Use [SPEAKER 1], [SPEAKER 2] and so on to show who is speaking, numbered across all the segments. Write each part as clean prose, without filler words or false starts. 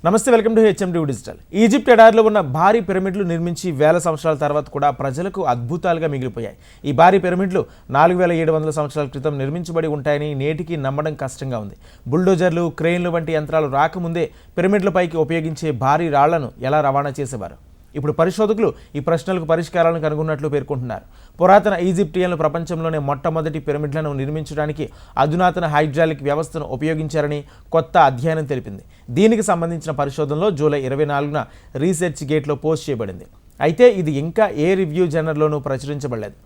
[SPEAKER 1] నమస్తే, welcome to HMD digital. Egypt ఎడారిలో ఉన్న భారీ పిరమిడ్లు నిర్మించి వేల సంవత్సరాల తర్వాత కూడా ప్రజలకు అద్భుతాలుగా మిగిలిపోయాయి. ఈ భారీ పిరమిడ్లు 4700 సంవత్సరాల క్రితం నిర్మించబడి ఉంటాయని నేటికి నమ్మడం కష్టంగా ఉంది. బుల్డోజర్లు, క్రెయిన్లు వంటి యంత్రాలు రాకముందే పిరమిడ్లపైకి ఉపయోగించే భారీ రాళ్లను ఎలా రవాణా చేసేవారు? ఇప్పుడు పరిశోధకులు ఈ ప్రశ్నలకు పరిష్కారాలను కనుగొన్నట్లు పేర్కొంటున్నారు. పురాతన ఈజిప్టియన్లు ప్రపంచంలోనే మొట్టమొదటి పిరమిడ్లను నిర్మించడానికి అధునాతన హైడ్రాలిక్ వ్యవస్థను ఉపయోగించారని కొత్త అధ్యయనం తెలిపింది. దీనికి సంబంధించిన పరిశోధనలో జూలై 24న రీసెర్చ్ గేట్లో పోస్ట్ చేయబడింది. అయితే ఇది ఇంకా ఏ రివ్యూ జర్నల్లోనూ ప్రచురించబడలేదు.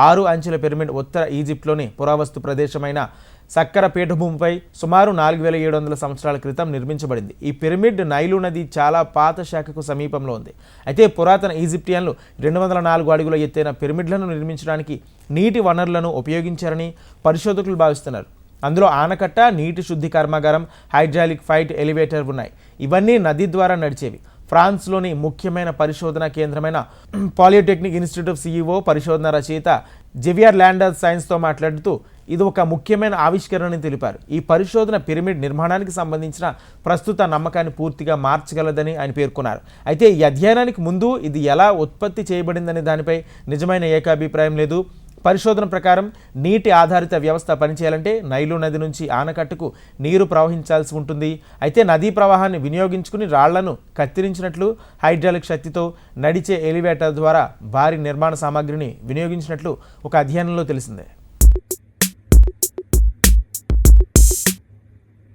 [SPEAKER 1] 6 అంచెల పిరమిడ్ ఉత్తర ఈజిప్ట్లోని పురావస్తు ప్రదేశమైన సక్కర పీఠభూమిపై సుమారు 4700 సంవత్సరాల క్రితం నిర్మించబడింది. ఈ పిరమిడ్ నైలు నది చాలా పాత శాఖకు సమీపంలో ఉంది. అయితే పురాతన ఈజిప్టియన్లు 204 అడుగుల ఎత్తైన పిరమిడ్లను నిర్మించడానికి నీటి వనరులను ఉపయోగించారని పరిశోధకులు భావిస్తున్నారు. అందులో ఆనకట్ట, నీటి శుద్ధి కర్మాగారం, హైడ్రాలిక్ ఫైట్ ఎలివేటర్ ఉన్నాయి. ఇవన్నీ నది ద్వారా నడిచేవి. ఫ్రాన్స్లోని ముఖ్యమైన పరిశోధన కేంద్రమైన పాలిటెక్నిక్ ఇన్స్టిట్యూట్ సిఇఓ, పరిశోధన రచయిత జేవియర్ ల్యాండర్స్ సైన్స్తో మాట్లాడుతూ ఇది ఒక ముఖ్యమైన ఆవిష్కరణని తెలిపారు. ఈ పరిశోధన పిరమిడ్ నిర్మాణానికి సంబంధించిన ప్రస్తుత నమ్మకాన్ని పూర్తిగా మార్చగలదని ఆయన పేర్కొన్నారు. అయితే ఈ అధ్యయనానికి ముందు ఇది ఎలా ఉత్పత్తి చేయబడిందనే దానిపై నిజమైన ఏకాభిప్రాయం లేదు. పరిశోధన ప్రకారం నీటి ఆధారిత వ్యవస్థ పనిచేయాలంటే నైలు నది నుంచి ఆనకట్టుకు నీరు ప్రవహించాల్సి ఉంటుంది. అయితే నదీ ప్రవాహాన్ని వినియోగించుకుని రాళ్లను కత్తిరించినట్లు, హైడ్రాలిక్ శక్తితో నడిచే ఎలివేటర్ ద్వారా భారీ నిర్మాణ సామాగ్రిని వినియోగించినట్లు ఒక అధ్యయనంలో తెలిసిందే.